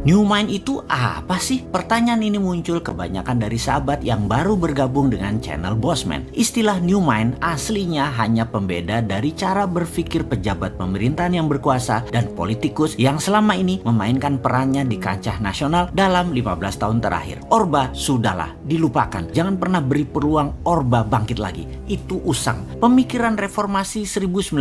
New mind itu apa sih? Pertanyaan ini muncul kebanyakan dari sahabat yang baru bergabung dengan channel Bossman. Istilah new mind aslinya hanya pembeda dari cara berpikir pejabat pemerintahan yang berkuasa dan politikus yang selama ini memainkan perannya di kancah nasional dalam 15 tahun terakhir. Orba sudahlah, dilupakan. Jangan pernah beri peluang Orba bangkit lagi. Itu usang. Pemikiran reformasi 1998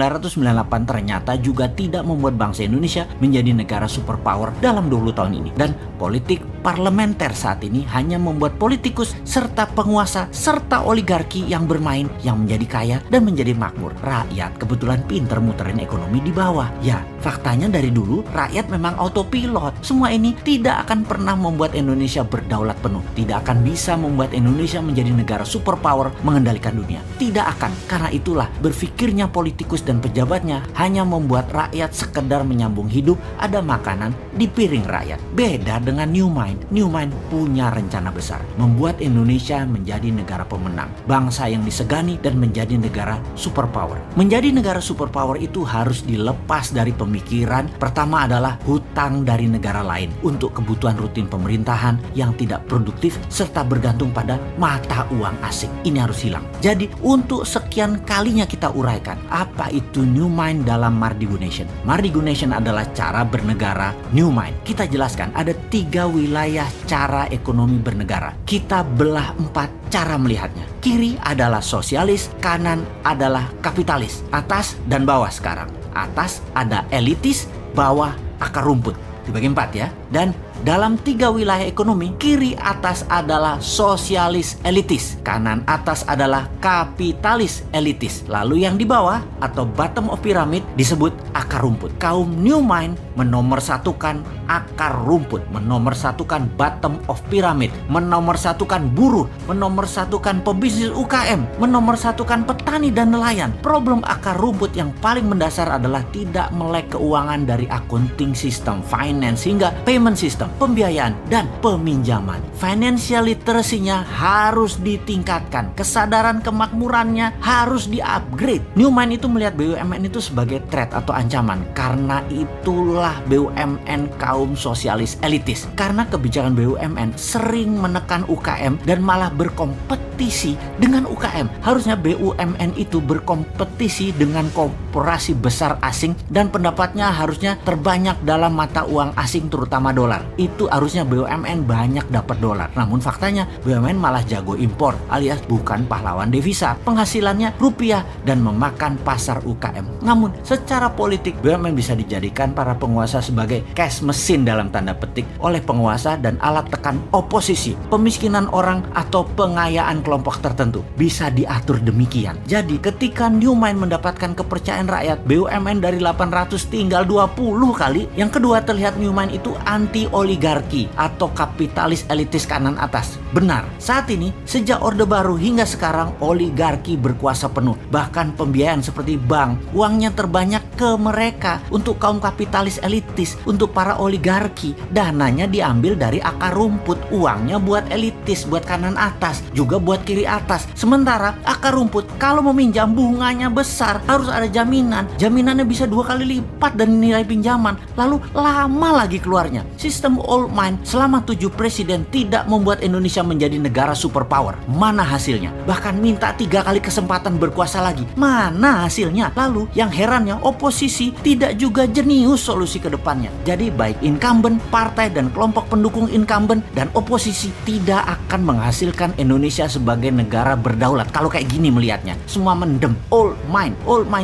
ternyata juga tidak membuat bangsa Indonesia menjadi negara superpower dalam 20 tahun ini. Dan politik parlementer saat ini hanya membuat politikus serta penguasa serta oligarki yang bermain yang menjadi kaya dan menjadi makmur. Rakyat kebetulan pinter muterin ekonomi di bawah. Ya, faktanya dari dulu rakyat memang autopilot. Semua ini tidak akan pernah membuat Indonesia berdaulat penuh. Tidak akan bisa membuat Indonesia menjadi negara superpower mengendalikan dunia. Tidak akan. Karena itulah berpikirnya politikus dan pejabatnya hanya membuat rakyat sekedar menyambung hidup, ada makanan di piring rakyat. Beda dengan New Mind. New Mind punya rencana besar, membuat Indonesia menjadi negara pemenang, bangsa yang disegani dan menjadi negara superpower. Menjadi negara superpower itu harus dilepas dari pemikiran pertama adalah hutang dari negara lain untuk kebutuhan rutin pemerintahan yang tidak produktif serta bergantung pada mata uang asing. Ini harus hilang. Jadi untuk sekian kalinya kita uraikan apa itu New Mind dalam Mardigu Nation. Mardigu Nation adalah cara bernegara New Mind. Kita jelaskan ada 3 wilayah cara ekonomi bernegara. Kita belah 4 cara melihatnya. Kiri adalah sosialis, kanan adalah kapitalis, atas dan bawah sekarang. Atas ada elitis, bawah akar rumput. Dibagi 4 ya. Dan dalam 3 wilayah ekonomi, kiri atas adalah sosialis elitis, kanan atas adalah kapitalis elitis. Lalu yang di bawah atau bottom of pyramid disebut akar rumput. Kaum New Mind menomorsatukan akar rumput, menomorsatukan bottom of pyramid, menomorsatukan buruh, menomorsatukan pebisnis UKM, menomorsatukan petani dan nelayan. Problem akar rumput yang paling mendasar adalah tidak melek keuangan dari accounting system, finance hingga payment system, pembiayaan dan peminjaman. Financial literacy-nya harus ditingkatkan, kesadaran kemakmurannya harus di-upgrade. New Mind itu melihat BUMN itu sebagai threat atau ancaman. Karena itulah BUMN kaum sosialis elitis. Karena kebijakan BUMN sering menekan UKM dan malah berkompetisi dengan UKM. Harusnya BUMN itu berkompetisi dengan korporasi besar asing dan pendapatnya harusnya terbanyak dalam mata uang asing terutama dolar. Itu harusnya BUMN banyak dapat dolar. Namun faktanya BUMN malah jago impor alias bukan pahlawan devisa. Penghasilannya rupiah dan memakan pasar UKM. Namun secara politik BUMN bisa dijadikan para penguasa sebagai cash mesin dalam tanda petik oleh penguasa dan alat tekan oposisi. Pemiskinan orang atau pengayaan kelompok tertentu bisa diatur demikian. Jadi ketika New Mind mendapatkan kepercayaan rakyat, BUMN dari 800 tinggal 20 kali. Yang kedua, terlihat New Mind itu anti oligarki atau kapitalis elitis kanan atas. Benar, saat ini sejak Orde Baru hingga sekarang oligarki berkuasa penuh. Bahkan pembiayaan seperti bank, uangnya terbanyak ke mereka. Untuk kaum kapitalis elitis, untuk para oligarki, dananya diambil dari akar rumput. Uangnya buat elitis, buat kanan atas, juga buat kiri atas. Sementara akar rumput kalau meminjam bunganya besar, harus ada jaminan. Jaminannya bisa 2 kali lipat dari nilai pinjaman. Lalu lama lagi keluarnya. Sistem old mind selama 7 presiden tidak membuat Indonesia menjadi negara superpower. Mana hasilnya? Bahkan minta 3 kali kesempatan berkuasa lagi. Mana hasilnya? Lalu yang herannya oposisi tidak juga jenius solusi ke depannya. Jadi baik incumbent, partai dan kelompok pendukung incumbent dan oposisi tidak akan menghasilkan Indonesia sebagai negara berdaulat. Kalau kayak gini melihatnya, semua mendem. Old mind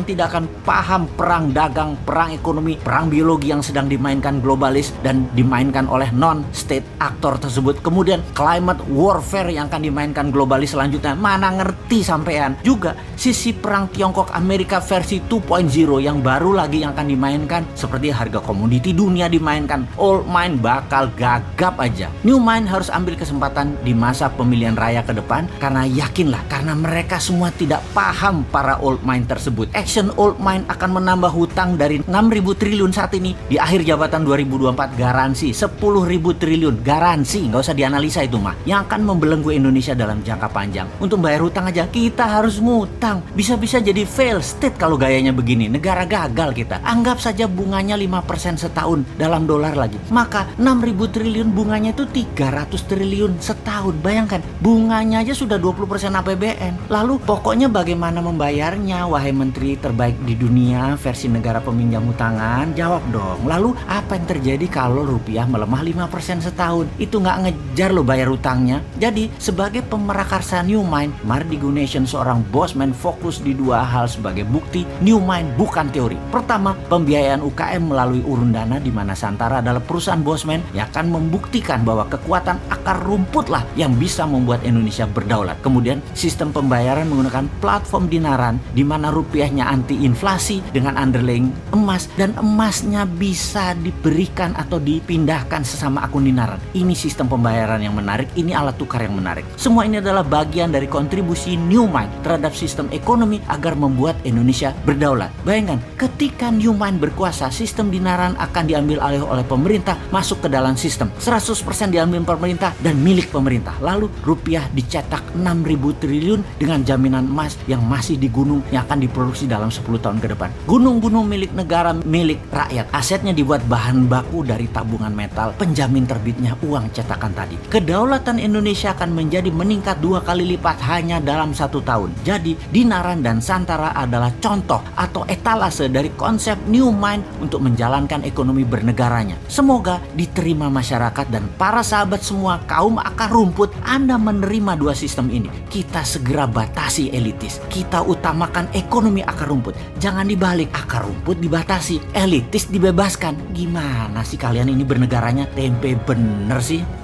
tidak akan paham perang dagang, perang ekonomi, perang biologi yang sedang dimainkan globalis dan dimainkan oleh non-state aktor tersebut. Kemudian climate warfare yang akan dimainkan globalis selanjutnya, mana ngerti sampean. Juga sisi perang Tiongkok Amerika versi 2.0 yang baru lagi yang akan dimainkan, seperti harga komoditi dunia dimainkan. Old mind bakal gagap aja. New Mind harus ambil kesempatan di masa pemilihan raya ke depan, karena yakinlah, karena mereka semua tidak paham para old mind tersebut. Action old mind akan menambah hutang dari 6.000 triliun saat ini di akhir jabatan 2024 garansi 10 10.000 triliun. Garansi, nggak usah dianalisa itu mah. Yang akan membelenggu Indonesia dalam jangka panjang. Untuk bayar hutang aja kita harus ngutang. Bisa-bisa jadi fail state kalau gayanya begini. Negara gagal kita. Anggap saja bunganya 5% setahun dalam dolar lagi. Maka 6.000 triliun bunganya itu 300 triliun setahun. Bayangkan, bunganya aja sudah 20% APBN. Lalu pokoknya bagaimana membayarnya, wahai menteri terbaik di dunia versi negara peminjam hutangan? Jawab dong. Lalu apa yang terjadi kalau rupiah melemah 5% setahun? Itu nggak ngejar lo bayar hutangnya. Jadi sebagai pemerakarsa New Mind, Mardi Gunasion seorang bosman fokus di dua hal sebagai bukti New Mind bukan teori. Pertama, pembiayaan UKM melalui urun dana di mana Santara adalah perusahaan bosman yang akan membuktikan bahwa kekuatan akar rumput lah yang bisa membuat Indonesia berdaulat. Kemudian sistem pembayaran menggunakan platform dinaran di mana rupiahnya anti inflasi dengan underlying emas dan emasnya bisa diberikan atau dipindahkan sesama akun dinaran. Ini sistem pembayaran yang menarik, ini alat tukar yang menarik. Semua ini adalah bagian dari kontribusi New Mind terhadap sistem ekonomi agar membuat Indonesia berdaulat. Bayangkan, ketika New Mind berkuasa, sistem dinaran akan diambil alih oleh pemerintah, masuk ke dalam sistem. 100% diambil pemerintah dan milik pemerintah. Lalu rupiah dicetak 6.000 triliun dengan jaminan emas yang masih di gunung yang akan diproduksi dalam 10 tahun ke depan. Gunung-gunung milik negara, milik rakyat. Asetnya dibuat bahan baku dari tabungan metal, penjamin terbitnya uang cetakan tadi. Kedaulatan Indonesia akan menjadi meningkat 2 kali lipat hanya dalam 1 tahun. Jadi Dinaran dan Santara adalah contoh atau etalase dari konsep New Mind untuk menjalankan ekonomi bernegaranya. Semoga diterima masyarakat dan para sahabat semua kaum akar rumput. Anda menerima dua sistem ini. Kita segera batasi elitis. Kita utamakan ekonomi akar rumput. Jangan dibalik, akar rumput dibatasi, elitis dibebaskan. Gimana sih kalian ini bernegaranya? Tempe bener sih.